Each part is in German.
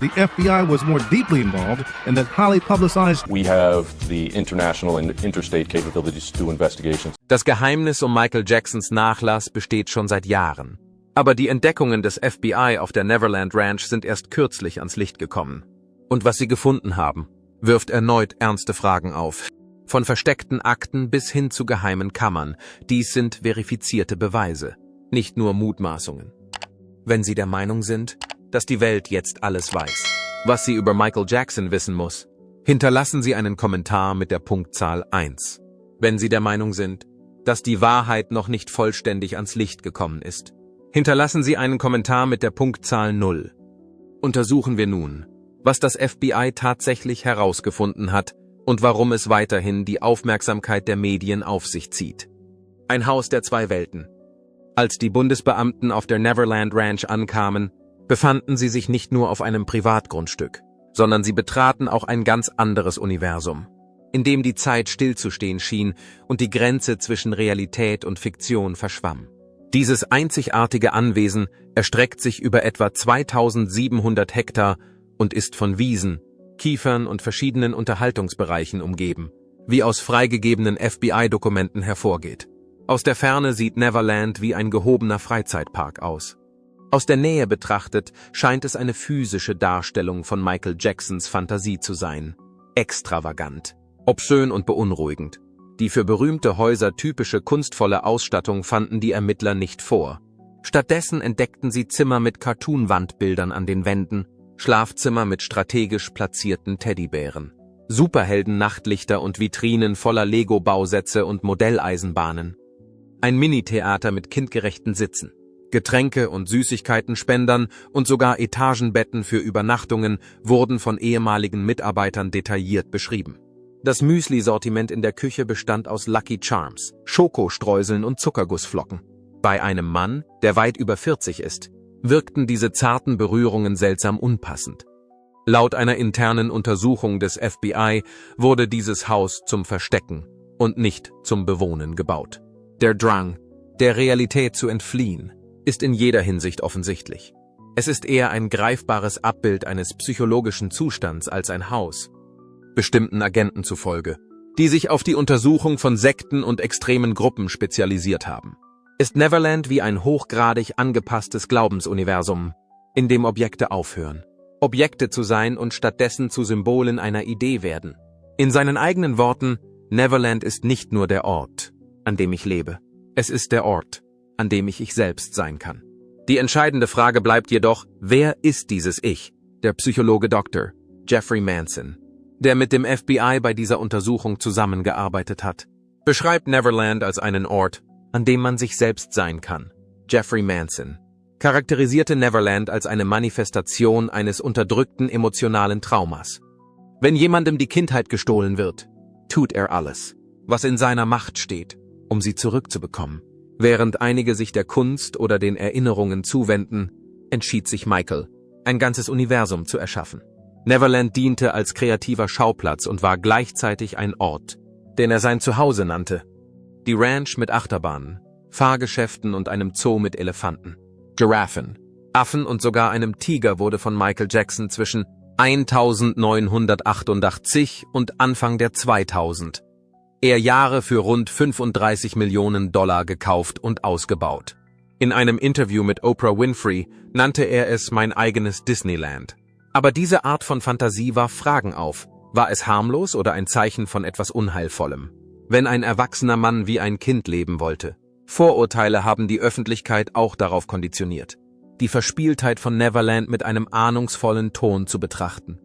the FBI was more deeply involved in that highly publicized. We have the international and interstate capabilities to do investigations. Das Geheimnis um Michael Jacksons Nachlass besteht schon seit Jahren. Aber die Entdeckungen des FBI auf der Neverland Ranch sind erst kürzlich ans Licht gekommen. Und was sie gefunden haben, wirft erneut ernste Fragen auf. Von versteckten Akten bis hin zu geheimen Kammern. Dies sind verifizierte Beweise, nicht nur Mutmaßungen. Wenn Sie der Meinung sind, dass die Welt jetzt alles weiß, was sie über Michael Jackson wissen muss, hinterlassen Sie einen Kommentar mit der Punktzahl 1. Wenn Sie der Meinung sind, dass die Wahrheit noch nicht vollständig ans Licht gekommen ist, hinterlassen Sie einen Kommentar mit der Punktzahl 0. Untersuchen wir nun, was das FBI tatsächlich herausgefunden hat und warum es weiterhin die Aufmerksamkeit der Medien auf sich zieht. Ein Haus der zwei Welten. Als die Bundesbeamten auf der Neverland Ranch ankamen, befanden sie sich nicht nur auf einem Privatgrundstück, sondern sie betraten auch ein ganz anderes Universum, in dem die Zeit stillzustehen schien und die Grenze zwischen Realität und Fiktion verschwamm. Dieses einzigartige Anwesen erstreckt sich über etwa 2700 Hektar und ist von Wiesen, Kiefern und verschiedenen Unterhaltungsbereichen umgeben, wie aus freigegebenen FBI-Dokumenten hervorgeht. Aus der Ferne sieht Neverland wie ein gehobener Freizeitpark aus. Aus der Nähe betrachtet scheint es eine physische Darstellung von Michael Jacksons Fantasie zu sein. Extravagant, obszön und beunruhigend. Die für berühmte Häuser typische kunstvolle Ausstattung fanden die Ermittler nicht vor. Stattdessen entdeckten sie Zimmer mit Cartoon-Wandbildern an den Wänden, Schlafzimmer mit strategisch platzierten Teddybären, Superhelden-Nachtlichter und Vitrinen voller Lego-Bausätze und Modelleisenbahnen. Ein Mini-Theater mit kindgerechten Sitzen, Getränke- und Süßigkeiten-Spendern und sogar Etagenbetten für Übernachtungen wurden von ehemaligen Mitarbeitern detailliert beschrieben. Das Müsli-Sortiment in der Küche bestand aus Lucky Charms, Schokostreuseln und Zuckergussflocken. Bei einem Mann, der weit über 40 ist, wirkten diese zarten Berührungen seltsam unpassend. Laut einer internen Untersuchung des FBI wurde dieses Haus zum Verstecken und nicht zum Bewohnen gebaut. Der Drang, der Realität zu entfliehen, ist in jeder Hinsicht offensichtlich. Es ist eher ein greifbares Abbild eines psychologischen Zustands als ein Haus. Bestimmten Agenten zufolge, die sich auf die Untersuchung von Sekten und extremen Gruppen spezialisiert haben, ist Neverland wie ein hochgradig angepasstes Glaubensuniversum, in dem Objekte aufhören, Objekte zu sein und stattdessen zu Symbolen einer Idee werden. In seinen eigenen Worten, Neverland ist nicht nur der Ort, an dem ich lebe. Es ist der Ort, an dem ich selbst sein kann. Die entscheidende Frage bleibt jedoch, wer ist dieses Ich? Der Psychologe Dr. Jeffrey Manson, der mit dem FBI bei dieser Untersuchung zusammengearbeitet hat, beschreibt Neverland als einen Ort, an dem man sich selbst sein kann. Jeffrey Manson charakterisierte Neverland als eine Manifestation eines unterdrückten emotionalen Traumas. Wenn jemandem die Kindheit gestohlen wird, tut er alles, was in seiner Macht steht, um sie zurückzubekommen. Während einige sich der Kunst oder den Erinnerungen zuwenden, entschied sich Michael, ein ganzes Universum zu erschaffen. Neverland diente als kreativer Schauplatz und war gleichzeitig ein Ort, den er sein Zuhause nannte. Die Ranch mit Achterbahnen, Fahrgeschäften und einem Zoo mit Elefanten, Giraffen, Affen und sogar einem Tiger wurde von Michael Jackson zwischen 1988 und Anfang der 2000 Jahre für rund 35 Millionen Dollar gekauft und ausgebaut. In einem Interview mit Oprah Winfrey nannte er es mein eigenes Disneyland. Aber diese Art von Fantasie warf Fragen auf. War es harmlos oder ein Zeichen von etwas Unheilvollem? Wenn ein erwachsener Mann wie ein Kind leben wollte. Vorurteile haben die Öffentlichkeit auch darauf konditioniert, die Verspieltheit von Neverland mit einem ahnungsvollen Ton zu betrachten.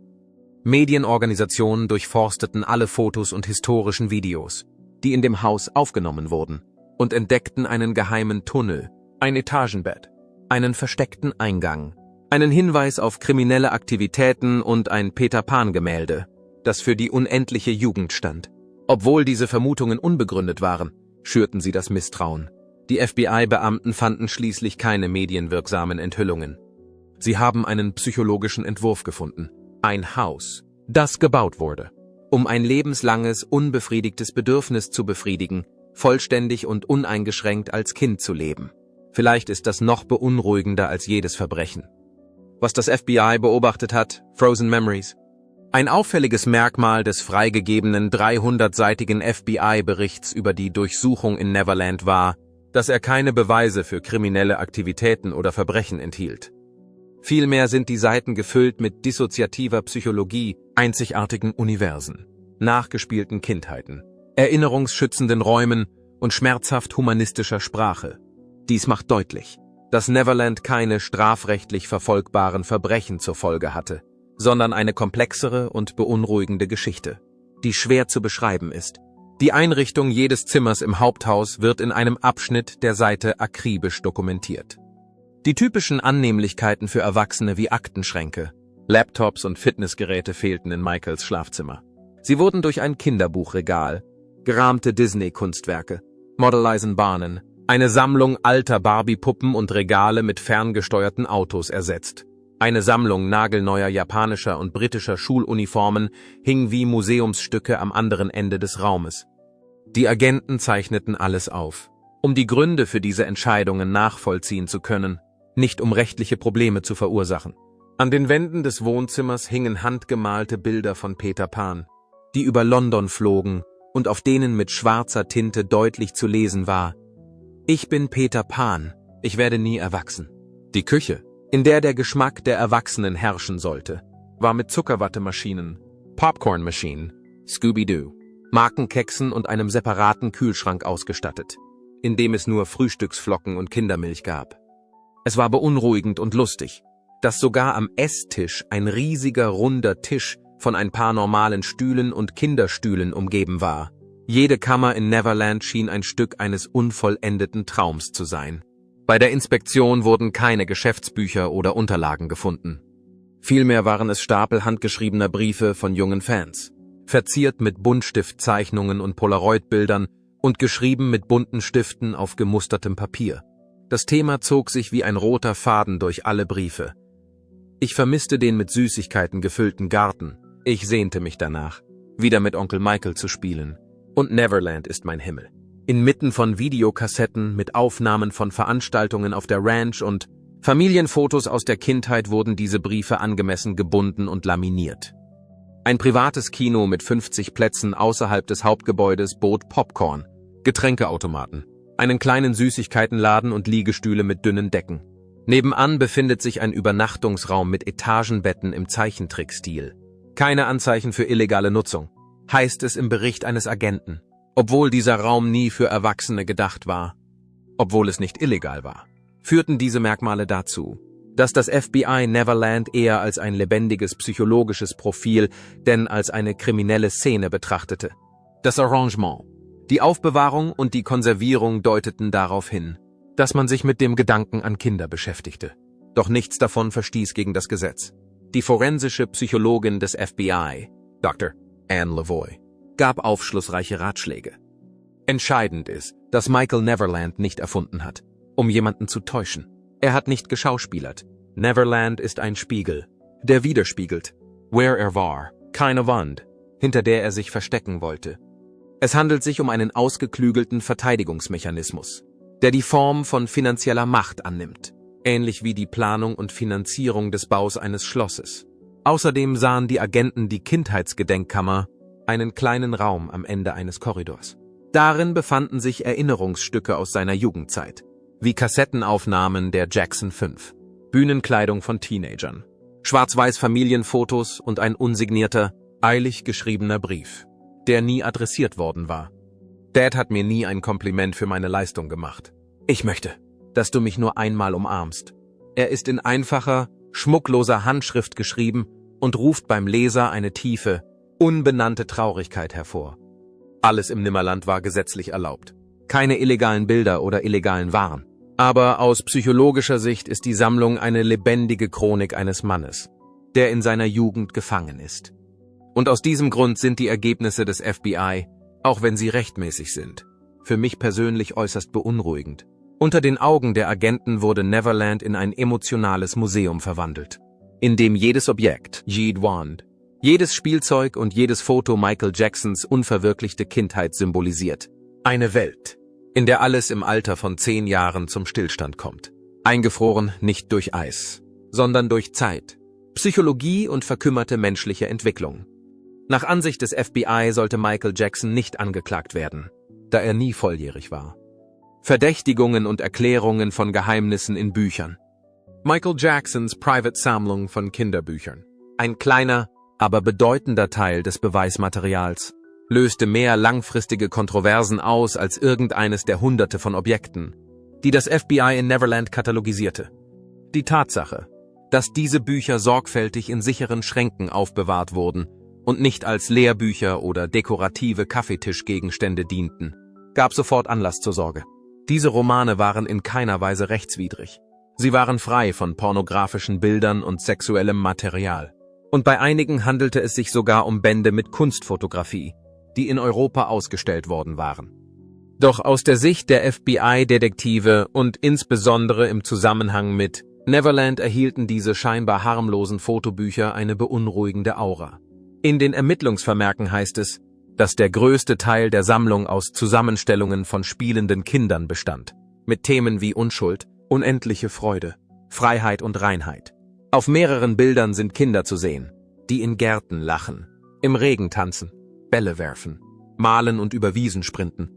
Medienorganisationen durchforsteten alle Fotos und historischen Videos, die in dem Haus aufgenommen wurden, und entdeckten einen geheimen Tunnel, ein Etagenbett, einen versteckten Eingang, einen Hinweis auf kriminelle Aktivitäten und ein Peter-Pan-Gemälde, das für die unendliche Jugend stand. Obwohl diese Vermutungen unbegründet waren, schürten sie das Misstrauen. Die FBI-Beamten fanden schließlich keine medienwirksamen Enthüllungen. Sie haben einen psychologischen Entwurf gefunden. Ein Haus, das gebaut wurde, um ein lebenslanges, unbefriedigtes Bedürfnis zu befriedigen, vollständig und uneingeschränkt als Kind zu leben. Vielleicht ist das noch beunruhigender als jedes Verbrechen. was das FBI beobachtet hat, Frozen Memories. Ein auffälliges Merkmal des freigegebenen 300-seitigen FBI-Berichts über die Durchsuchung in Neverland war, dass er keine Beweise für kriminelle Aktivitäten oder Verbrechen enthielt. Vielmehr sind die Seiten gefüllt mit dissoziativer Psychologie, einzigartigen Universen, nachgespielten Kindheiten, erinnerungsschützenden Räumen und schmerzhaft humanistischer Sprache. Dies macht deutlich, dass Neverland keine strafrechtlich verfolgbaren Verbrechen zur Folge hatte, sondern eine komplexere und beunruhigende Geschichte, die schwer zu beschreiben ist. Die Einrichtung jedes Zimmers im Haupthaus wird in einem Abschnitt der Seite akribisch dokumentiert. Die typischen Annehmlichkeiten für Erwachsene wie Aktenschränke, Laptops und Fitnessgeräte fehlten in Michaels Schlafzimmer. Sie wurden durch ein Kinderbuchregal, gerahmte Disney-Kunstwerke, Model-Eisenbahnen, eine Sammlung alter Barbie-Puppen und Regale mit ferngesteuerten Autos ersetzt. Eine Sammlung nagelneuer japanischer und britischer Schuluniformen hing wie Museumsstücke am anderen Ende des Raumes. Die Agenten zeichneten alles auf, um die Gründe für diese Entscheidungen nachvollziehen zu können, nicht um rechtliche Probleme zu verursachen. An den Wänden des Wohnzimmers hingen handgemalte Bilder von Peter Pan, die über London flogen und auf denen mit schwarzer Tinte deutlich zu lesen war: Ich bin Peter Pan, ich werde nie erwachsen. Die Küche, in der der Geschmack der Erwachsenen herrschen sollte, war mit Zuckerwattemaschinen, Popcorn-Maschinen, Scooby-Doo, Markenkeksen und einem separaten Kühlschrank ausgestattet, in dem es nur Frühstücksflocken und Kindermilch gab. Es war beunruhigend und lustig, dass sogar am Esstisch ein riesiger runder Tisch von ein paar normalen Stühlen und Kinderstühlen umgeben war. Jede Kammer in Neverland schien ein Stück eines unvollendeten Traums zu sein. Bei der Inspektion wurden keine Geschäftsbücher oder Unterlagen gefunden. Vielmehr waren es Stapel handgeschriebener Briefe von jungen Fans, verziert mit Buntstiftzeichnungen und Polaroid-Bildern und geschrieben mit bunten Stiften auf gemustertem Papier. Das Thema zog sich wie ein roter Faden durch alle Briefe. Ich vermisste den mit Süßigkeiten gefüllten Garten. Ich sehnte mich danach, wieder mit Onkel Michael zu spielen. Und Neverland ist mein Himmel. Inmitten von Videokassetten mit Aufnahmen von Veranstaltungen auf der Ranch und Familienfotos aus der Kindheit wurden diese Briefe angemessen gebunden und laminiert. Ein privates Kino mit 50 Plätzen außerhalb des Hauptgebäudes bot Popcorn, Getränkeautomaten, einen kleinen Süßigkeitenladen und Liegestühle mit dünnen Decken. Nebenan befindet sich ein Übernachtungsraum mit Etagenbetten im Zeichentrickstil. Keine Anzeichen für illegale Nutzung, heißt es im Bericht eines Agenten, obwohl dieser Raum nie für Erwachsene gedacht war. Obwohl es nicht illegal war, führten diese Merkmale dazu, dass das FBI Neverland eher als ein lebendiges psychologisches Profil denn als eine kriminelle Szene betrachtete. Das Arrangement, die Aufbewahrung und die Konservierung deuteten darauf hin, dass man sich mit dem Gedanken an Kinder beschäftigte. Doch nichts davon verstieß gegen das Gesetz. Die forensische Psychologin des FBI, Dr. Anne Lavoie, gab aufschlussreiche Ratschläge. Entscheidend ist, dass Michael Neverland nicht erfunden hat, um jemanden zu täuschen. Er hat nicht geschauspielert. Neverland ist ein Spiegel, der widerspiegelt, where er war, keine Wand, hinter der er sich verstecken wollte. Es handelt sich um einen ausgeklügelten Verteidigungsmechanismus, der die Form von finanzieller Macht annimmt, ähnlich wie die Planung und Finanzierung des Baus eines Schlosses. Außerdem sahen die Agenten die Kindheitsgedenkkammer, einen kleinen Raum am Ende eines Korridors. Darin befanden sich Erinnerungsstücke aus seiner Jugendzeit, wie Kassettenaufnahmen der Jackson 5, Bühnenkleidung von Teenagern, schwarz-weiß Familienfotos und ein unsignierter, eilig geschriebener Brief, der nie adressiert worden war. Dad hat mir nie ein Kompliment für meine Leistung gemacht. Ich möchte, dass du mich nur einmal umarmst. Er ist in einfacher, schmuckloser Handschrift geschrieben und ruft beim Leser eine tiefe, unbenannte Traurigkeit hervor. Alles im Nimmerland war gesetzlich erlaubt. Keine illegalen Bilder oder illegalen Waren. Aber aus psychologischer Sicht ist die Sammlung eine lebendige Chronik eines Mannes, der in seiner Jugend gefangen ist. Und aus diesem Grund sind die Ergebnisse des FBI, auch wenn sie rechtmäßig sind, für mich persönlich äußerst beunruhigend. Unter den Augen der Agenten wurde Neverland in ein emotionales Museum verwandelt, in dem jedes Objekt, Jeed Wand, jedes Spielzeug und jedes Foto Michael Jacksons unverwirklichte Kindheit symbolisiert. Eine Welt, in der alles im Alter von 10 Jahren zum Stillstand kommt. Eingefroren nicht durch Eis, sondern durch Zeit, Psychologie und verkümmerte menschliche Entwicklung. Nach Ansicht des FBI sollte Michael Jackson nicht angeklagt werden, da er nie volljährig war. Verdächtigungen und Erklärungen von Geheimnissen in Büchern. Michael Jacksons Private-Sammlung von Kinderbüchern. Ein kleiner, aber bedeutender Teil des Beweismaterials löste mehr langfristige Kontroversen aus als irgendeines der Hunderte von Objekten, die das FBI in Neverland katalogisierte. Die Tatsache, dass diese Bücher sorgfältig in sicheren Schränken aufbewahrt wurden und nicht als Lehrbücher oder dekorative Kaffeetischgegenstände dienten, gab sofort Anlass zur Sorge. Diese Romane waren in keiner Weise rechtswidrig. Sie waren frei von pornografischen Bildern und sexuellem Material. Und bei einigen handelte es sich sogar um Bände mit Kunstfotografie, die in Europa ausgestellt worden waren. Doch aus der Sicht der FBI-Detektive und insbesondere im Zusammenhang mit Neverland erhielten diese scheinbar harmlosen Fotobücher eine beunruhigende Aura. In den Ermittlungsvermerken heißt es, dass der größte Teil der Sammlung aus Zusammenstellungen von spielenden Kindern bestand, mit Themen wie Unschuld, unendliche Freude, Freiheit und Reinheit. Auf mehreren Bildern sind Kinder zu sehen, die in Gärten lachen, im Regen tanzen, Bälle werfen, malen und über Wiesen sprinten.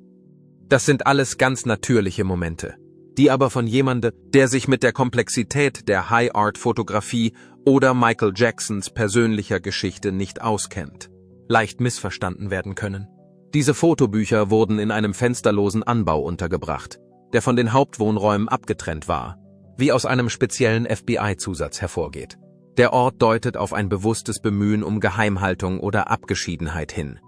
Das sind alles ganz natürliche Momente, die aber von jemandem, der sich mit der Komplexität der High-Art-Fotografie oder Michael Jacksons persönlicher Geschichte nicht auskennt, leicht missverstanden werden können. Diese Fotobücher wurden in einem fensterlosen Anbau untergebracht, der von den Hauptwohnräumen abgetrennt war, wie aus einem speziellen FBI-Zusatz hervorgeht. Der Ort deutet auf ein bewusstes Bemühen um Geheimhaltung oder Abgeschiedenheit hin.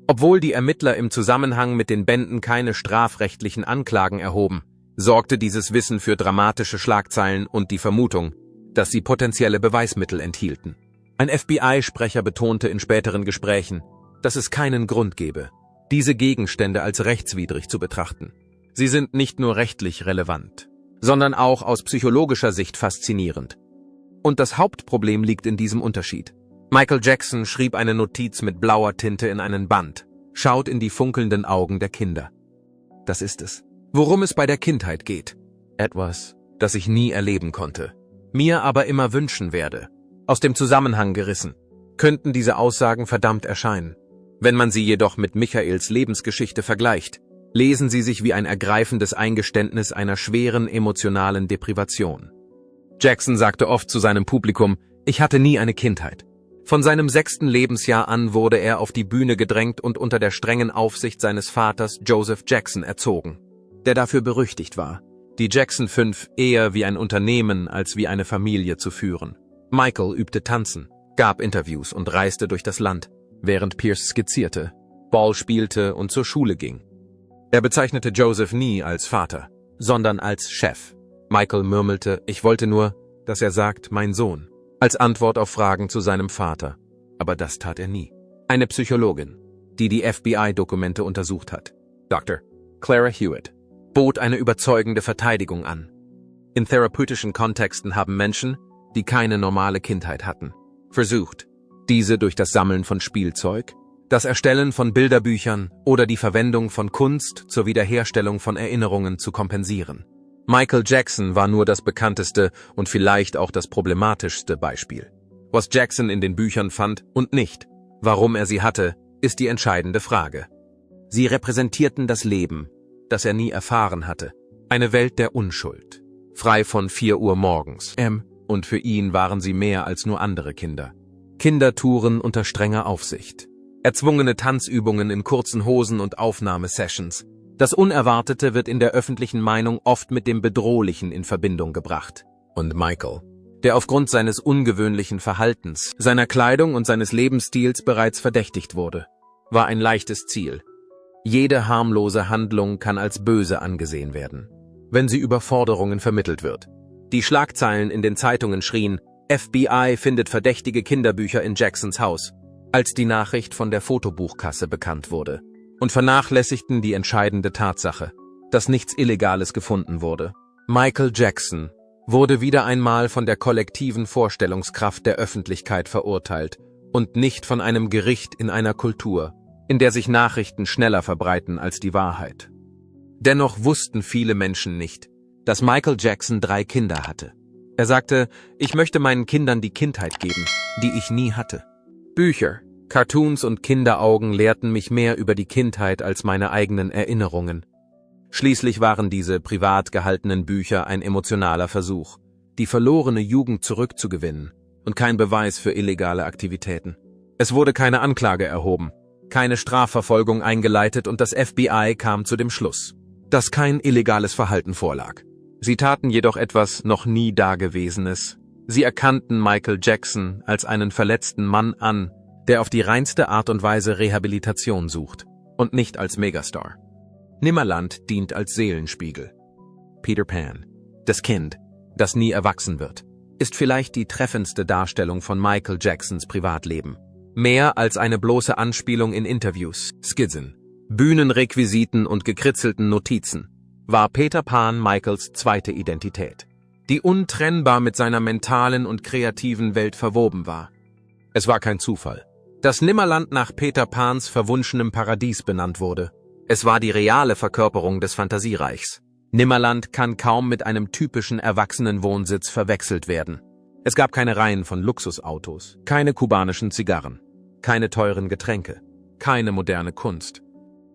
Obwohl die Ermittler im Zusammenhang mit den Bänden keine strafrechtlichen Anklagen erhoben, sorgte dieses Wissen für dramatische Schlagzeilen und die Vermutung, dass sie potenzielle Beweismittel enthielten. Ein FBI-Sprecher betonte in späteren Gesprächen, dass es keinen Grund gebe, diese Gegenstände als rechtswidrig zu betrachten. Sie sind nicht nur rechtlich relevant, sondern auch aus psychologischer Sicht faszinierend. Und das Hauptproblem liegt in diesem Unterschied. Michael Jackson schrieb eine Notiz mit blauer Tinte in einen Band, schaut in die funkelnden Augen der Kinder. Das ist es. Worum es bei der Kindheit geht. Etwas, das ich nie erleben konnte, mir aber immer wünschen werde. Aus dem Zusammenhang gerissen, könnten diese Aussagen verdammt erscheinen. Wenn man sie jedoch mit Michaels Lebensgeschichte vergleicht, lesen sie sich wie ein ergreifendes Eingeständnis einer schweren emotionalen Deprivation. Jackson sagte oft zu seinem Publikum, ich hatte nie eine Kindheit. Von seinem 6. Lebensjahr an wurde er auf die Bühne gedrängt und unter der strengen Aufsicht seines Vaters Joseph Jackson erzogen, der dafür berüchtigt war, die Jackson 5 eher wie ein Unternehmen als wie eine Familie zu führen. Michael übte Tanzen, gab Interviews und reiste durch das Land, während Pierce skizzierte, Ball spielte und zur Schule ging. Er bezeichnete Joseph nie als Vater, sondern als Chef. Michael murmelte, ich wollte nur, dass er sagt, mein Sohn, als Antwort auf Fragen zu seinem Vater. Aber das tat er nie. Eine Psychologin, die die FBI-Dokumente untersucht hat, Dr. Clara Hewitt, bot eine überzeugende Verteidigung an. In therapeutischen Kontexten haben Menschen, die keine normale Kindheit hatten, versucht, diese durch das Sammeln von Spielzeug, das Erstellen von Bilderbüchern oder die Verwendung von Kunst zur Wiederherstellung von Erinnerungen zu kompensieren. Michael Jackson war nur das bekannteste und vielleicht auch das problematischste Beispiel. Was Jackson in den Büchern fand und nicht, warum er sie hatte, ist die entscheidende Frage. Sie repräsentierten das Leben, das er nie erfahren hatte. Eine Welt der Unschuld, frei von 4 Uhr morgens. Und für ihn waren sie mehr als nur andere Kinder. Kindertouren unter strenger Aufsicht. Erzwungene Tanzübungen in kurzen Hosen und Aufnahmesessions. Das Unerwartete wird in der öffentlichen Meinung oft mit dem Bedrohlichen in Verbindung gebracht. Und Michael, der aufgrund seines ungewöhnlichen Verhaltens, seiner Kleidung und seines Lebensstils bereits verdächtigt wurde, war ein leichtes Ziel. Jede harmlose Handlung kann als böse angesehen werden, wenn sie über Forderungen vermittelt wird. Die Schlagzeilen in den Zeitungen schrien, FBI findet verdächtige Kinderbücher in Jacksons Haus, als die Nachricht von der Fotobuchkasse bekannt wurde, und vernachlässigten die entscheidende Tatsache, dass nichts Illegales gefunden wurde. Michael Jackson wurde wieder einmal von der kollektiven Vorstellungskraft der Öffentlichkeit verurteilt und nicht von einem Gericht in einer Kultur, in der sich Nachrichten schneller verbreiten als die Wahrheit. Dennoch wussten viele Menschen nicht, dass Michael Jackson 3 Kinder hatte. Er sagte, ich möchte meinen Kindern die Kindheit geben, die ich nie hatte. Bücher, Cartoons und Kinderaugen lehrten mich mehr über die Kindheit als meine eigenen Erinnerungen. Schließlich waren diese privat gehaltenen Bücher ein emotionaler Versuch, die verlorene Jugend zurückzugewinnen und kein Beweis für illegale Aktivitäten. Es wurde keine Anklage erhoben, keine Strafverfolgung eingeleitet und das FBI kam zu dem Schluss, dass kein illegales Verhalten vorlag. Sie taten jedoch etwas noch nie Dagewesenes. Sie erkannten Michael Jackson als einen verletzten Mann an, der auf die reinste Art und Weise Rehabilitation sucht und nicht als Megastar. Nimmerland dient als Seelenspiegel. Peter Pan, das Kind, das nie erwachsen wird, ist vielleicht die treffendste Darstellung von Michael Jacksons Privatleben. Mehr als eine bloße Anspielung in Interviews, Skizzen, Bühnenrequisiten und gekritzelten Notizen, war Peter Pan Michaels zweite Identität, die untrennbar mit seiner mentalen und kreativen Welt verwoben war. Es war kein Zufall, dass Nimmerland nach Peter Pans verwunschenem Paradies benannt wurde. Es war die reale Verkörperung des Fantasiereichs. Nimmerland kann kaum mit einem typischen Erwachsenenwohnsitz verwechselt werden. Es gab keine Reihen von Luxusautos, keine kubanischen Zigarren, keine teuren Getränke, keine moderne Kunst.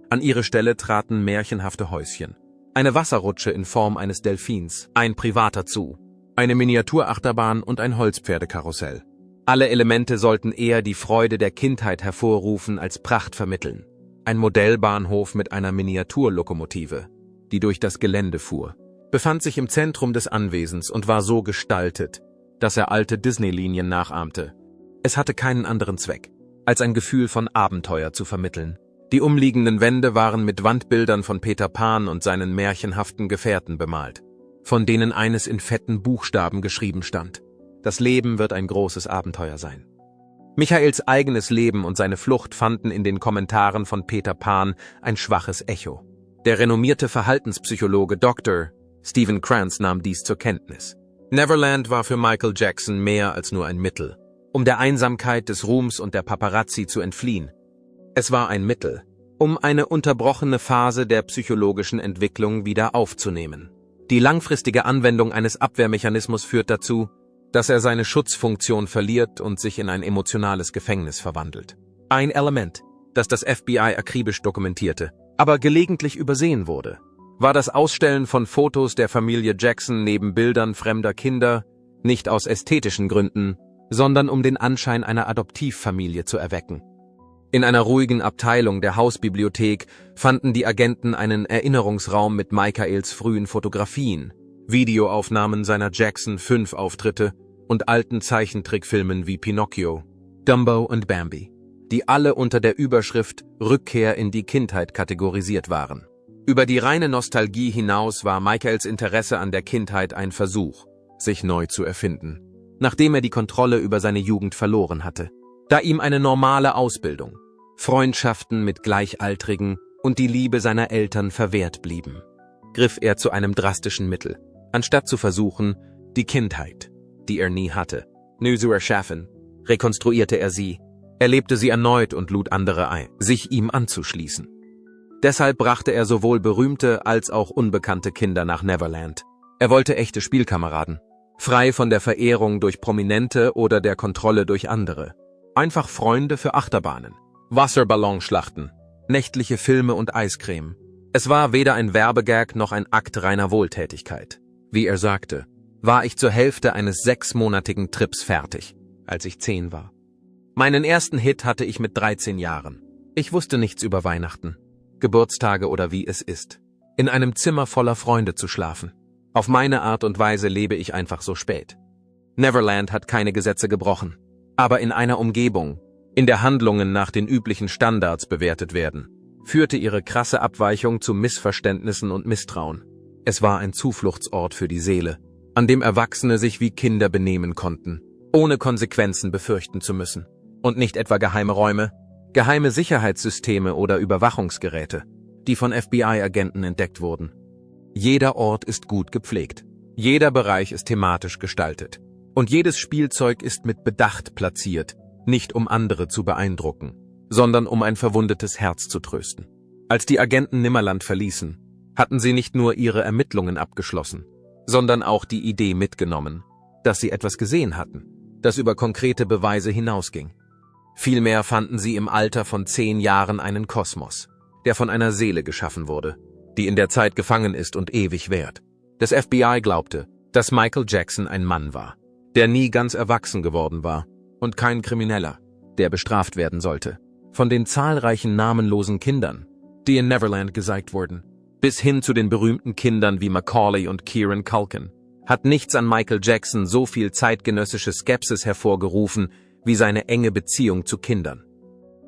An ihre Stelle traten märchenhafte Häuschen, eine Wasserrutsche in Form eines Delfins, ein privater Zoo, eine Miniaturachterbahn und ein Holzpferdekarussell. Alle Elemente sollten eher die Freude der Kindheit hervorrufen als Pracht vermitteln. Ein Modellbahnhof mit einer Miniaturlokomotive, die durch das Gelände fuhr, befand sich im Zentrum des Anwesens und war so gestaltet, dass er alte Disney-Linien nachahmte. Es hatte keinen anderen Zweck, als ein Gefühl von Abenteuer zu vermitteln. Die umliegenden Wände waren mit Wandbildern von Peter Pan und seinen märchenhaften Gefährten bemalt, von denen eines in fetten Buchstaben geschrieben stand: Das Leben wird ein großes Abenteuer sein. Michaels eigenes Leben und seine Flucht fanden in den Kommentaren von Peter Pan ein schwaches Echo. Der renommierte Verhaltenspsychologe Dr. Stephen Krantz nahm dies zur Kenntnis. Neverland war für Michael Jackson mehr als nur ein Mittel, um der Einsamkeit des Ruhms und der Paparazzi zu entfliehen. Es war ein Mittel, um eine unterbrochene Phase der psychologischen Entwicklung wieder aufzunehmen. Die langfristige Anwendung eines Abwehrmechanismus führt dazu, dass er seine Schutzfunktion verliert und sich in ein emotionales Gefängnis verwandelt. Ein Element, das das FBI akribisch dokumentierte, aber gelegentlich übersehen wurde, war das Ausstellen von Fotos der Familie Jackson neben Bildern fremder Kinder, nicht aus ästhetischen Gründen, sondern um den Anschein einer Adoptivfamilie zu erwecken. In einer ruhigen Abteilung der Hausbibliothek fanden die Agenten einen Erinnerungsraum mit Michaels frühen Fotografien, Videoaufnahmen seiner Jackson-5-Auftritte und alten Zeichentrickfilmen wie Pinocchio, Dumbo und Bambi, die alle unter der Überschrift Rückkehr in die Kindheit kategorisiert waren. Über die reine Nostalgie hinaus war Michaels Interesse an der Kindheit ein Versuch, sich neu zu erfinden, nachdem er die Kontrolle über seine Jugend verloren hatte. Da ihm eine normale Ausbildung, Freundschaften mit Gleichaltrigen und die Liebe seiner Eltern verwehrt blieben, griff er zu einem drastischen Mittel, anstatt zu versuchen, die Kindheit, die er nie hatte, neu zu erschaffen, rekonstruierte er sie, erlebte sie erneut und lud andere ein, sich ihm anzuschließen. Deshalb brachte er sowohl berühmte als auch unbekannte Kinder nach Neverland. Er wollte echte Spielkameraden, frei von der Verehrung durch Prominente oder der Kontrolle durch andere. Einfach Freunde für Achterbahnen, Wasserballonschlachten, nächtliche Filme und Eiscreme. Es war weder ein Werbegag noch ein Akt reiner Wohltätigkeit. Wie er sagte, war ich zur Hälfte eines 6-monatigen Trips fertig, als ich 10 war. Meinen ersten Hit hatte ich mit 13 Jahren. Ich wusste nichts über Weihnachten, Geburtstage oder wie es ist, in einem Zimmer voller Freunde zu schlafen. Auf meine Art und Weise lebe ich einfach so spät. Neverland hat keine Gesetze gebrochen, aber in einer Umgebung, in der Handlungen nach den üblichen Standards bewertet werden, führte ihre krasse Abweichung zu Missverständnissen und Misstrauen. Es war ein Zufluchtsort für die Seele, an dem Erwachsene sich wie Kinder benehmen konnten, ohne Konsequenzen befürchten zu müssen. Und nicht etwa geheime Räume, geheime Sicherheitssysteme oder Überwachungsgeräte, die von FBI-Agenten entdeckt wurden. Jeder Ort ist gut gepflegt, jeder Bereich ist thematisch gestaltet und jedes Spielzeug ist mit Bedacht platziert, nicht um andere zu beeindrucken, sondern um ein verwundetes Herz zu trösten. Als die Agenten Nimmerland verließen, hatten sie nicht nur ihre Ermittlungen abgeschlossen, sondern auch die Idee mitgenommen, dass sie etwas gesehen hatten, das über konkrete Beweise hinausging. Vielmehr fanden sie im Alter von 10 Jahren einen Kosmos, der von einer Seele geschaffen wurde, die in der Zeit gefangen ist und ewig währt. Das FBI glaubte, dass Michael Jackson ein Mann war, der nie ganz erwachsen geworden war und kein Krimineller, der bestraft werden sollte. Von den zahlreichen namenlosen Kindern, die in Neverland gezeigt wurden, bis hin zu den berühmten Kindern wie Macaulay und Kieran Culkin, hat nichts an Michael Jackson so viel zeitgenössische Skepsis hervorgerufen wie seine enge Beziehung zu Kindern.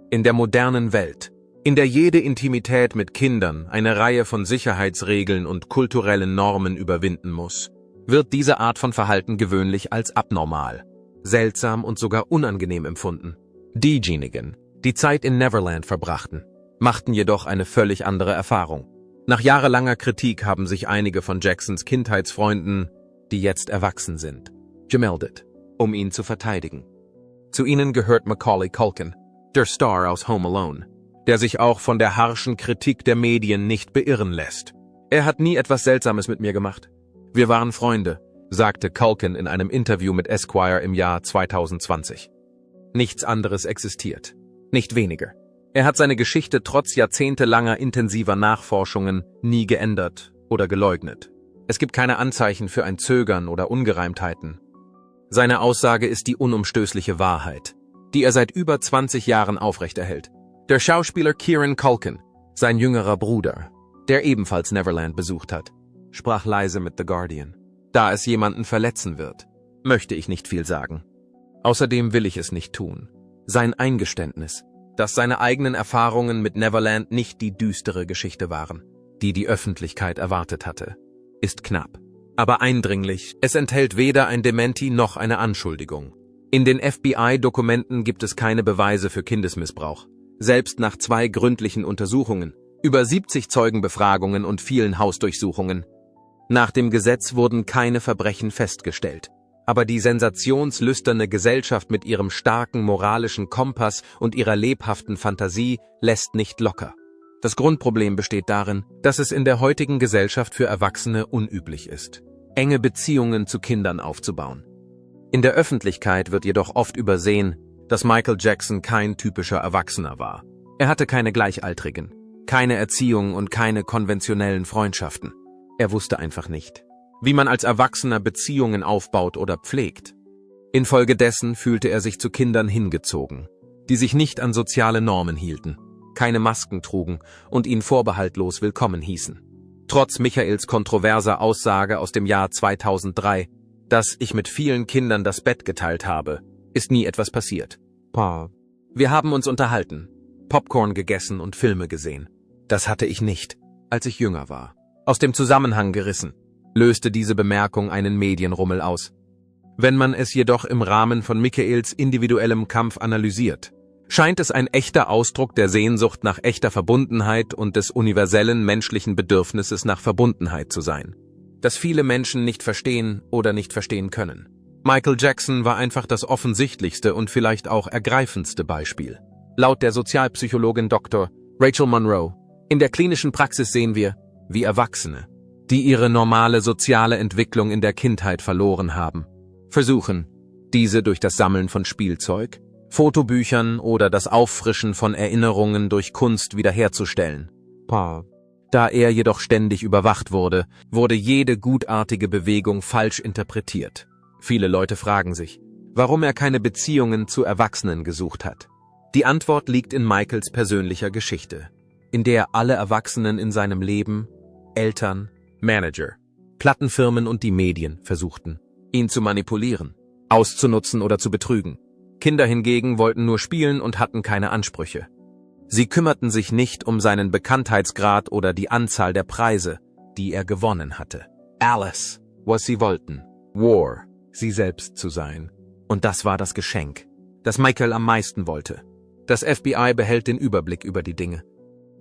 In der modernen Welt, in der jede Intimität mit Kindern eine Reihe von Sicherheitsregeln und kulturellen Normen überwinden muss, wird diese Art von Verhalten gewöhnlich als abnormal, seltsam und sogar unangenehm empfunden. Diejenigen, die Zeit in Neverland verbrachten, machten jedoch eine völlig andere Erfahrung. Nach jahrelanger Kritik haben sich einige von Jacksons Kindheitsfreunden, die jetzt erwachsen sind, gemeldet, um ihn zu verteidigen. Zu ihnen gehört Macaulay Culkin, der Star aus Home Alone, der sich auch von der harschen Kritik der Medien nicht beirren lässt. Er hat nie etwas Seltsames mit mir gemacht. Wir waren Freunde, sagte Culkin in einem Interview mit Esquire im Jahr 2020. Nichts anderes existiert, nicht weniger. Er hat seine Geschichte trotz jahrzehntelanger intensiver Nachforschungen nie geändert oder geleugnet. Es gibt keine Anzeichen für ein Zögern oder Ungereimtheiten. Seine Aussage ist die unumstößliche Wahrheit, die er seit über 20 Jahren aufrechterhält. Der Schauspieler Kieran Culkin, sein jüngerer Bruder, der ebenfalls Neverland besucht hat, sprach leise mit The Guardian. Da es jemanden verletzen wird, möchte ich nicht viel sagen. Außerdem will ich es nicht tun. Sein Eingeständnis, dass seine eigenen Erfahrungen mit Neverland nicht die düstere Geschichte waren, die die Öffentlichkeit erwartet hatte, ist knapp, aber eindringlich. Es enthält weder ein Dementi noch eine Anschuldigung. In den FBI-Dokumenten gibt es keine Beweise für Kindesmissbrauch. Selbst nach 2 gründlichen Untersuchungen, über 70 Zeugenbefragungen und vielen Hausdurchsuchungen. Nach dem Gesetz wurden keine Verbrechen festgestellt. Aber die sensationslüsterne Gesellschaft mit ihrem starken moralischen Kompass und ihrer lebhaften Fantasie lässt nicht locker. Das Grundproblem besteht darin, dass es in der heutigen Gesellschaft für Erwachsene unüblich ist, enge Beziehungen zu Kindern aufzubauen. In der Öffentlichkeit wird jedoch oft übersehen, dass Michael Jackson kein typischer Erwachsener war. Er hatte keine Gleichaltrigen, keine Erziehung und keine konventionellen Freundschaften. Er wusste einfach nicht, wie man als Erwachsener Beziehungen aufbaut oder pflegt. Infolgedessen fühlte er sich zu Kindern hingezogen, die sich nicht an soziale Normen hielten, keine Masken trugen und ihn vorbehaltlos willkommen hießen. Trotz Michaels kontroverser Aussage aus dem Jahr 2003, dass ich mit vielen Kindern das Bett geteilt habe, ist nie etwas passiert. Wir haben uns unterhalten, Popcorn gegessen und Filme gesehen. Das hatte ich nicht, als ich jünger war. Aus dem Zusammenhang gerissen, löste diese Bemerkung einen Medienrummel aus. Wenn man es jedoch im Rahmen von Michaels individuellem Kampf analysiert, scheint es ein echter Ausdruck der Sehnsucht nach echter Verbundenheit und des universellen menschlichen Bedürfnisses nach Verbundenheit zu sein, das viele Menschen nicht verstehen oder nicht verstehen können. Michael Jackson war einfach das offensichtlichste und vielleicht auch ergreifendste Beispiel. Laut der Sozialpsychologin Dr. Rachel Monroe, in der klinischen Praxis sehen wir, wie Erwachsene, die ihre normale soziale Entwicklung in der Kindheit verloren haben, versuchen, diese durch das Sammeln von Spielzeug, Fotobüchern oder das Auffrischen von Erinnerungen durch Kunst wiederherzustellen. Da er jedoch ständig überwacht wurde, wurde jede gutartige Bewegung falsch interpretiert. Viele Leute fragen sich, warum er keine Beziehungen zu Erwachsenen gesucht hat. Die Antwort liegt in Michaels persönlicher Geschichte, in der alle Erwachsenen in seinem Leben, Eltern, Manager, Plattenfirmen und die Medien versuchten, ihn zu manipulieren, auszunutzen oder zu betrügen. Kinder hingegen wollten nur spielen und hatten keine Ansprüche. Sie kümmerten sich nicht um seinen Bekanntheitsgrad oder die Anzahl der Preise, die er gewonnen hatte. Alles, was sie wollten, war, sie selbst zu sein. Und das war das Geschenk, das Michael am meisten wollte. Das FBI behält den Überblick über die Dinge.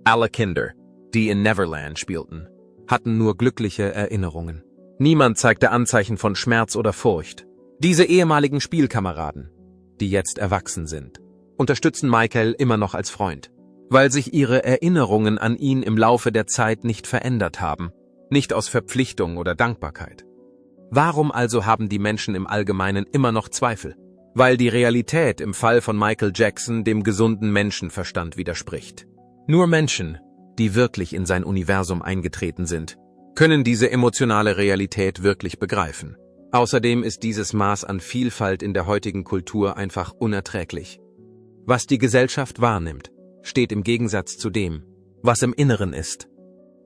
Alle Kinder, die in Neverland spielten, hatten nur glückliche Erinnerungen. Niemand zeigte Anzeichen von Schmerz oder Furcht. Diese ehemaligen Spielkameraden, die jetzt erwachsen sind, unterstützen Michael immer noch als Freund, weil sich ihre Erinnerungen an ihn im Laufe der Zeit nicht verändert haben, nicht aus Verpflichtung oder Dankbarkeit. Warum also haben die Menschen im Allgemeinen immer noch Zweifel? Weil die Realität im Fall von Michael Jackson dem gesunden Menschenverstand widerspricht. Nur Menschen, die wirklich in sein Universum eingetreten sind, können diese emotionale Realität wirklich begreifen. Außerdem ist dieses Maß an Vielfalt in der heutigen Kultur einfach unerträglich. Was die Gesellschaft wahrnimmt, steht im Gegensatz zu dem, was im Inneren ist.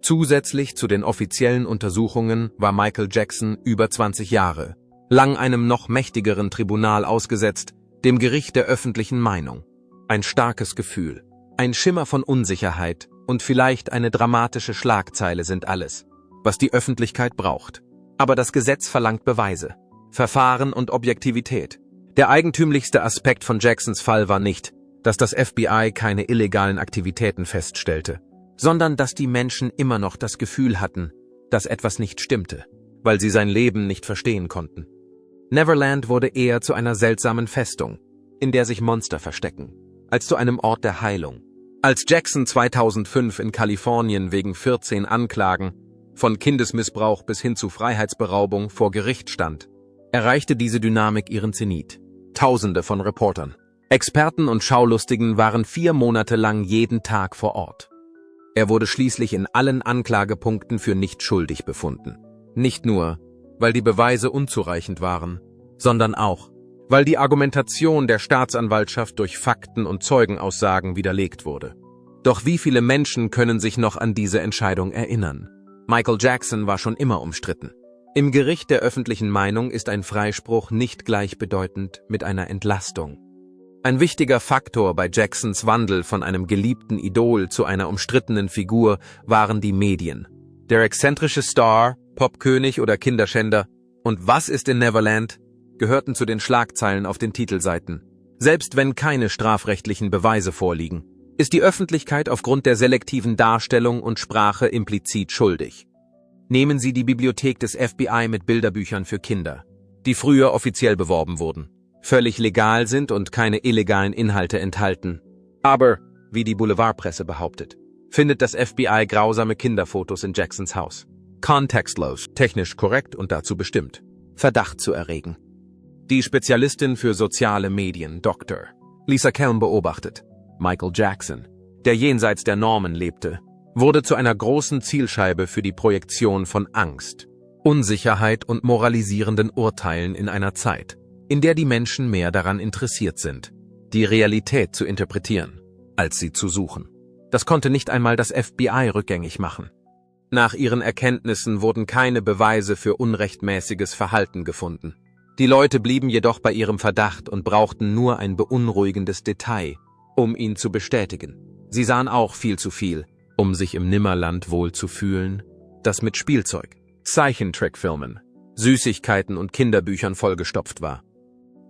Zusätzlich zu den offiziellen Untersuchungen war Michael Jackson über 20 Jahre lang einem noch mächtigeren Tribunal ausgesetzt, dem Gericht der öffentlichen Meinung. Ein starkes Gefühl, ein Schimmer von Unsicherheit und vielleicht eine dramatische Schlagzeile sind alles, was die Öffentlichkeit braucht. Aber das Gesetz verlangt Beweise, Verfahren und Objektivität. Der eigentümlichste Aspekt von Jacksons Fall war nicht, dass das FBI keine illegalen Aktivitäten feststellte, sondern dass die Menschen immer noch das Gefühl hatten, dass etwas nicht stimmte, weil sie sein Leben nicht verstehen konnten. Neverland wurde eher zu einer seltsamen Festung, in der sich Monster verstecken, als zu einem Ort der Heilung. Als Jackson 2005 in Kalifornien wegen 14 Anklagen, von Kindesmissbrauch bis hin zu Freiheitsberaubung, vor Gericht stand, erreichte diese Dynamik ihren Zenit. Tausende von Reportern, Experten und Schaulustigen waren 4 Monate lang jeden Tag vor Ort. Er wurde schließlich in allen Anklagepunkten für nicht schuldig befunden. Nicht nur, weil die Beweise unzureichend waren, sondern auch, weil die Argumentation der Staatsanwaltschaft durch Fakten und Zeugenaussagen widerlegt wurde. Doch wie viele Menschen können sich noch an diese Entscheidung erinnern? Michael Jackson war schon immer umstritten. Im Gericht der öffentlichen Meinung ist ein Freispruch nicht gleichbedeutend mit einer Entlastung. Ein wichtiger Faktor bei Jacksons Wandel von einem geliebten Idol zu einer umstrittenen Figur waren die Medien. Der exzentrische Star, Popkönig oder Kinderschänder und Was ist in Neverland gehörten zu den Schlagzeilen auf den Titelseiten. Selbst wenn keine strafrechtlichen Beweise vorliegen, ist die Öffentlichkeit aufgrund der selektiven Darstellung und Sprache implizit schuldig. Nehmen Sie die Bibliothek des FBI mit Bilderbüchern für Kinder, die früher offiziell beworben wurden, völlig legal sind und keine illegalen Inhalte enthalten. Aber, wie die Boulevardpresse behauptet, findet das FBI grausame Kinderfotos in Jacksons Haus. Kontextlos, technisch korrekt und dazu bestimmt, Verdacht zu erregen. Die Spezialistin für soziale Medien, Dr. Lisa Kelm beobachtet, Michael Jackson, der jenseits der Normen lebte, wurde zu einer großen Zielscheibe für die Projektion von Angst, Unsicherheit und moralisierenden Urteilen in einer Zeit, in der die Menschen mehr daran interessiert sind, die Realität zu interpretieren, als sie zu suchen. Das konnte nicht einmal das FBI rückgängig machen. Nach ihren Erkenntnissen wurden keine Beweise für unrechtmäßiges Verhalten gefunden. Die Leute blieben jedoch bei ihrem Verdacht und brauchten nur ein beunruhigendes Detail, um ihn zu bestätigen. Sie sahen auch viel zu viel, um sich im Nimmerland wohl zu fühlen, das mit Spielzeug, Zeichentrickfilmen, Süßigkeiten und Kinderbüchern vollgestopft war.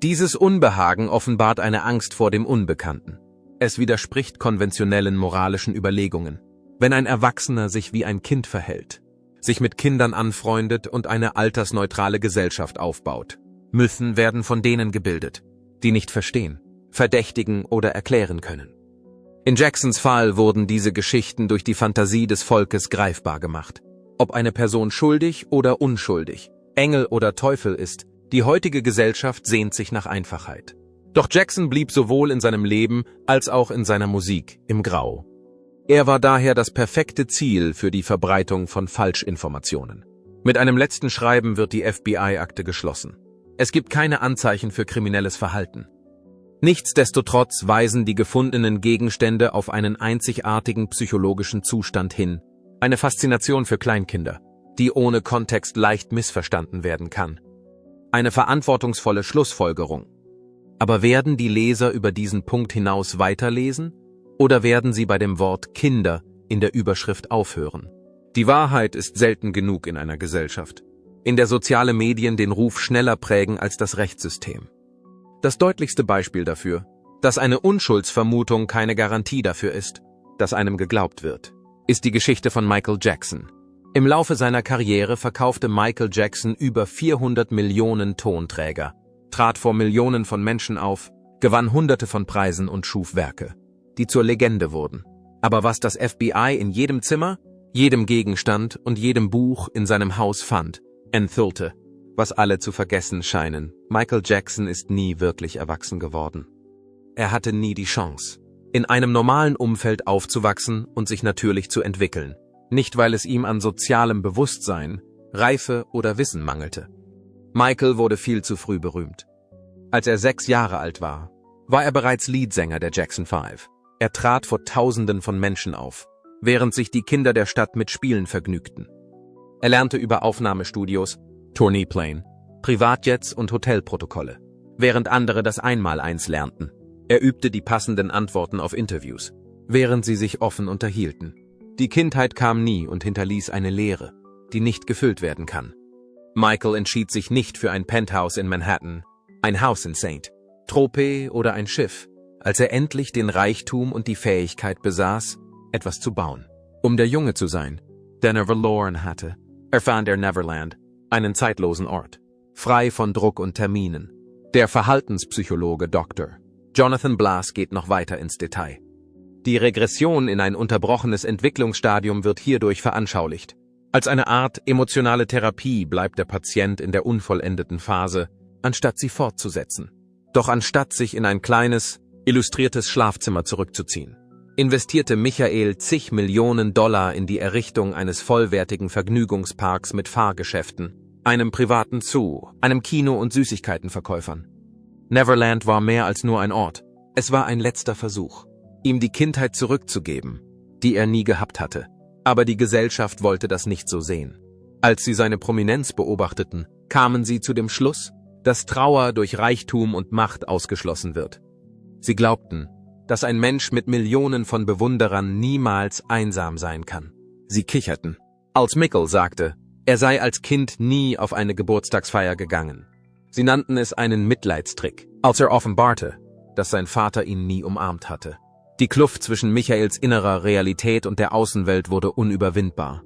Dieses Unbehagen offenbart eine Angst vor dem Unbekannten. Es widerspricht konventionellen moralischen Überlegungen. Wenn ein Erwachsener sich wie ein Kind verhält, sich mit Kindern anfreundet und eine altersneutrale Gesellschaft aufbaut, Mythen werden von denen gebildet, die nicht verstehen, verdächtigen oder erklären können. In Jacksons Fall wurden diese Geschichten durch die Fantasie des Volkes greifbar gemacht. Ob eine Person schuldig oder unschuldig, Engel oder Teufel ist, die heutige Gesellschaft sehnt sich nach Einfachheit. Doch Jackson blieb sowohl in seinem Leben als auch in seiner Musik im Grau. Er war daher das perfekte Ziel für die Verbreitung von Falschinformationen. Mit einem letzten Schreiben wird die FBI-Akte geschlossen. Es gibt keine Anzeichen für kriminelles Verhalten. Nichtsdestotrotz weisen die gefundenen Gegenstände auf einen einzigartigen psychologischen Zustand hin, eine Faszination für Kleinkinder, die ohne Kontext leicht missverstanden werden kann. Eine verantwortungsvolle Schlussfolgerung. Aber werden die Leser über diesen Punkt hinaus weiterlesen? Oder werden sie bei dem Wort Kinder in der Überschrift aufhören? Die Wahrheit ist selten genug in einer Gesellschaft, in der soziale Medien den Ruf schneller prägen als das Rechtssystem. Das deutlichste Beispiel dafür, dass eine Unschuldsvermutung keine Garantie dafür ist, dass einem geglaubt wird, ist die Geschichte von Michael Jackson. Im Laufe seiner Karriere verkaufte Michael Jackson über 400 Millionen Tonträger, trat vor Millionen von Menschen auf, gewann Hunderte von Preisen und schuf Werke, die zur Legende wurden. Aber was das FBI in jedem Zimmer, jedem Gegenstand und jedem Buch in seinem Haus fand, enthüllte, Was alle zu vergessen scheinen, Michael Jackson ist nie wirklich erwachsen geworden. Er hatte nie die Chance, in einem normalen Umfeld aufzuwachsen und sich natürlich zu entwickeln. Nicht, weil es ihm an sozialem Bewusstsein, Reife oder Wissen mangelte. Michael wurde viel zu früh berühmt. Als er 6 Jahre alt war, war er bereits Leadsänger der Jackson 5. Er trat vor Tausenden von Menschen auf, während sich die Kinder der Stadt mit Spielen vergnügten. Er lernte über Aufnahmestudios, Tourneepläne, Privatjets und Hotelprotokolle, während andere das Einmaleins lernten. Er übte die passenden Antworten auf Interviews, während sie sich offen unterhielten. Die Kindheit kam nie und hinterließ eine Leere, die nicht gefüllt werden kann. Michael entschied sich nicht für ein Penthouse in Manhattan, ein Haus in St. Tropez oder ein Schiff, als er endlich den Reichtum und die Fähigkeit besaß, etwas zu bauen. Um der Junge zu sein, der er verloren hatte, erfand er Neverland, einen zeitlosen Ort, frei von Druck und Terminen. Der Verhaltenspsychologe Dr. Jonathan Blas geht noch weiter ins Detail. Die Regression in ein unterbrochenes Entwicklungsstadium wird hierdurch veranschaulicht. Als eine Art emotionale Therapie bleibt der Patient in der unvollendeten Phase, anstatt sie fortzusetzen. Doch anstatt sich in ein kleines, illustriertes Schlafzimmer zurückzuziehen, investierte Michael zig Millionen Dollar in die Errichtung eines vollwertigen Vergnügungsparks mit Fahrgeschäften, einem privaten Zoo, einem Kino und Süßigkeitenverkäufern. Neverland war mehr als nur ein Ort. Es war ein letzter Versuch, ihm die Kindheit zurückzugeben, die er nie gehabt hatte. Aber die Gesellschaft wollte das nicht so sehen. Als sie seine Prominenz beobachteten, kamen sie zu dem Schluss, dass Trauer durch Reichtum und Macht ausgeschlossen wird. Sie glaubten, dass ein Mensch mit Millionen von Bewunderern niemals einsam sein kann. Sie kicherten, als Michael sagte, er sei als Kind nie auf eine Geburtstagsfeier gegangen. Sie nannten es einen Mitleidstrick, als er offenbarte, dass sein Vater ihn nie umarmt hatte. Die Kluft zwischen Michaels innerer Realität und der Außenwelt wurde unüberwindbar.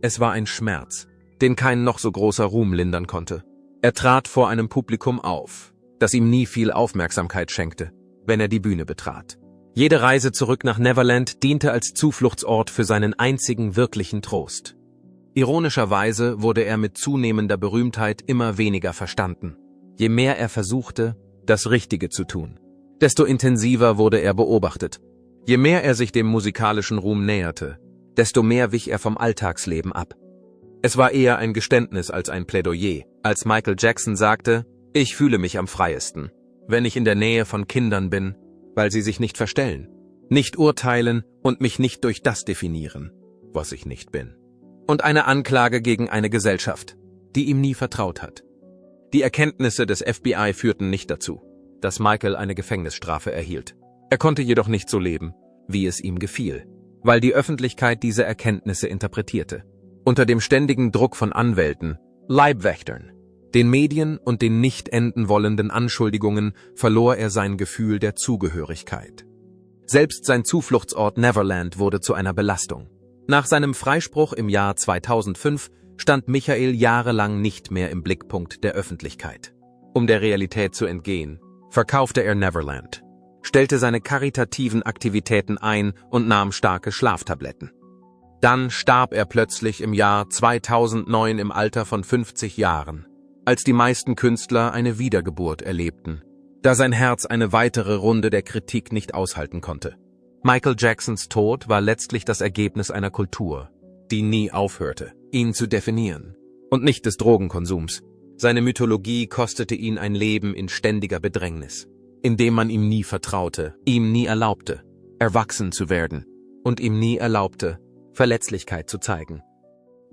Es war ein Schmerz, den kein noch so großer Ruhm lindern konnte. Er trat vor einem Publikum auf, das ihm nie viel Aufmerksamkeit schenkte, wenn er die Bühne betrat. Jede Reise zurück nach Neverland diente als Zufluchtsort für seinen einzigen wirklichen Trost. Ironischerweise wurde er mit zunehmender Berühmtheit immer weniger verstanden. Je mehr er versuchte, das Richtige zu tun, desto intensiver wurde er beobachtet. Je mehr er sich dem musikalischen Ruhm näherte, desto mehr wich er vom Alltagsleben ab. Es war eher ein Geständnis als ein Plädoyer, als Michael Jackson sagte, ich fühle mich am freiesten, wenn ich in der Nähe von Kindern bin, weil sie sich nicht verstellen, nicht urteilen und mich nicht durch das definieren, was ich nicht bin. Und eine Anklage gegen eine Gesellschaft, die ihm nie vertraut hat. Die Erkenntnisse des FBI führten nicht dazu, dass Michael eine Gefängnisstrafe erhielt. Er konnte jedoch nicht so leben, wie es ihm gefiel, weil die Öffentlichkeit diese Erkenntnisse interpretierte. Unter dem ständigen Druck von Anwälten, Leibwächtern, den Medien und den nicht enden wollenden Anschuldigungen verlor er sein Gefühl der Zugehörigkeit. Selbst sein Zufluchtsort Neverland wurde zu einer Belastung. Nach seinem Freispruch im Jahr 2005 stand Michael jahrelang nicht mehr im Blickpunkt der Öffentlichkeit. Um der Realität zu entgehen, verkaufte er Neverland, stellte seine karitativen Aktivitäten ein und nahm starke Schlaftabletten. Dann starb er plötzlich im Jahr 2009 im Alter von 50 Jahren, als die meisten Künstler eine Wiedergeburt erlebten, da sein Herz eine weitere Runde der Kritik nicht aushalten konnte. Michael Jacksons Tod war letztlich das Ergebnis einer Kultur, die nie aufhörte, ihn zu definieren, und nicht des Drogenkonsums. Seine Mythologie kostete ihn ein Leben in ständiger Bedrängnis, in dem man ihm nie vertraute, ihm nie erlaubte, erwachsen zu werden und ihm nie erlaubte, Verletzlichkeit zu zeigen.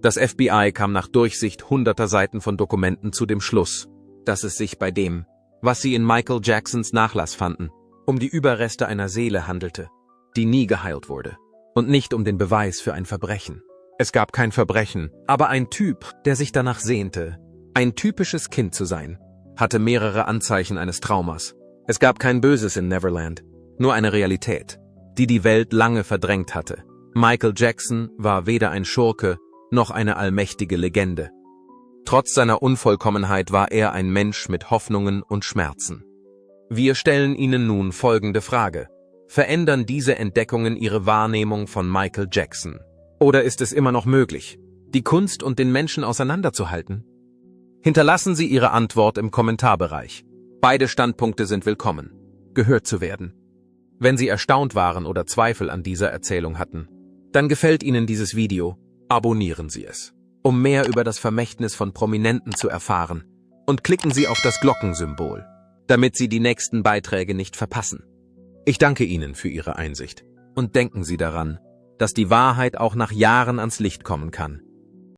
Das FBI kam nach Durchsicht hunderter Seiten von Dokumenten zu dem Schluss, dass es sich bei dem, was sie in Michael Jacksons Nachlass fanden, um die Überreste einer Seele handelte, die nie geheilt wurde, und nicht um den Beweis für ein Verbrechen. Es gab kein Verbrechen, aber ein Typ, der sich danach sehnte, ein typisches Kind zu sein, hatte mehrere Anzeichen eines Traumas. Es gab kein Böses in Neverland, nur eine Realität, die die Welt lange verdrängt hatte. Michael Jackson war weder ein Schurke noch eine allmächtige Legende. Trotz seiner Unvollkommenheit war er ein Mensch mit Hoffnungen und Schmerzen. Wir stellen Ihnen nun folgende Frage: Verändern diese Entdeckungen Ihre Wahrnehmung von Michael Jackson? Oder ist es immer noch möglich, die Kunst und den Menschen auseinanderzuhalten? Hinterlassen Sie Ihre Antwort im Kommentarbereich. Beide Standpunkte sind willkommen, gehört zu werden. Wenn Sie erstaunt waren oder Zweifel an dieser Erzählung hatten, dann gefällt Ihnen dieses Video, abonnieren Sie es, um mehr über das Vermächtnis von Prominenten zu erfahren, und klicken Sie auf das Glockensymbol, damit Sie die nächsten Beiträge nicht verpassen. Ich danke Ihnen für Ihre Einsicht und denken Sie daran, dass die Wahrheit auch nach Jahren ans Licht kommen kann,